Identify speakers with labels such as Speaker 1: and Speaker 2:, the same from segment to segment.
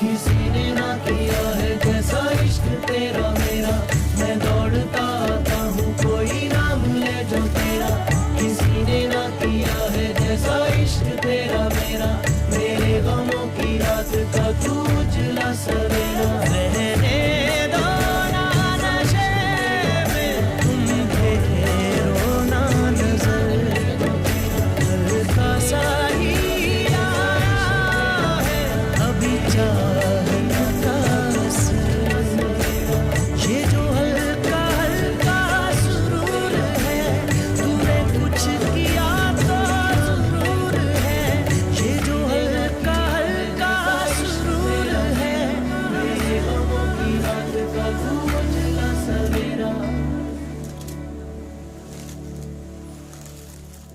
Speaker 1: किसी ने ना किया है जैसा इश्क तेरा मेरा, मैं दौड़ता आता हूँ कोई नाम ले जो तेरा। किसी ने ना किया है जैसा इश्क तेरा मेरा, मेरे गमों की रात का तू उजला सवेरा। रहने दो ना नशे में तुम फेरो ना नजर, हल्का सा ही आया है अभी चाहता असर। ये जो हल्का हल्का सुरूर है, तूने कुछ किया तो जरूर है। ये जो हल्का हल्का सुरूर है, मेरे गमों की रात का तू उजला सवेरा।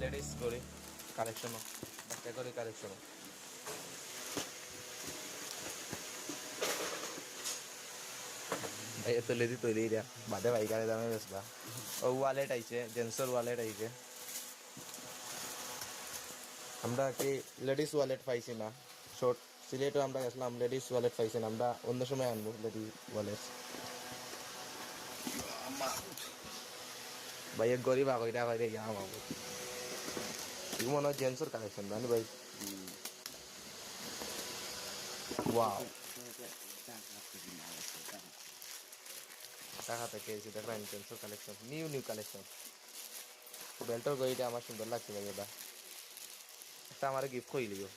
Speaker 2: লেডিস করি কালেকশনও একটা করে কালেকশনও ভাইয়া তো লেদি তৈরি রা বাদে ভাইকারে দামে বেচবা ও ওয়ালেট আইছে জেন্সর ওয়ালেট আইছে আমরা কি লেডিস ওয়ালেট পাইছি না শর্ট সিলেটও আমরা গেছিলাম লেডিস ওয়ালেট পাইছি না আমরা অন্য সময় আনবো লেডি ওয়ালেট ভাইয়া গরিব আগইটা কইরে গিয়া মামু ಇದು ಮನೋ ಜೆನ್ಸರ್ ಕಲೆಕ್ಷನ್ ಬನ್ನಿ ಬೈ ವಾವ್ টাকা থেকে এসে দেখবেন জেন্সর কালেকশন নিউ কালেকশন বেল্টর গইটা আমার সুন্দর লাগছে ভাই এটা একটা আমার গিফট কইলিও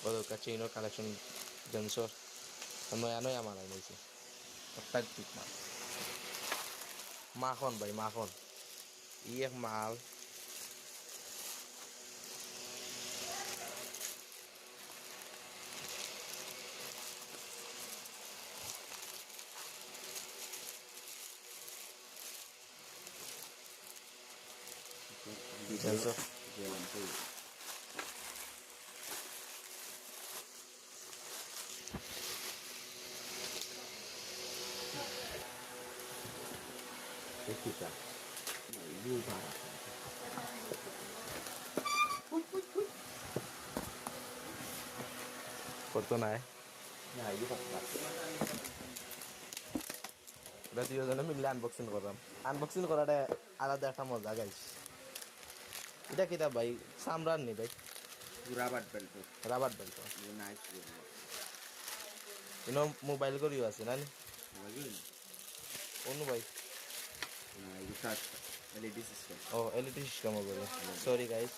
Speaker 2: বড় কাছে ইনো কালেকশন জেন্সর নয়া আমার আইছে একটা ঠিক মাখন ভাই মাখন এক মাল কত নাই দুজনে মিললে আনবক্সিং করলাম আনবক্সিং করাটা আলাদা একটা মজা গাইস এটা কিতা ভাই সামরান নি ভাই রাবার বেল্ট ইনো মোবাইল করিও আছে না অন্য ভাই ও এলইডি সিস্টেম হবে সরি গাইস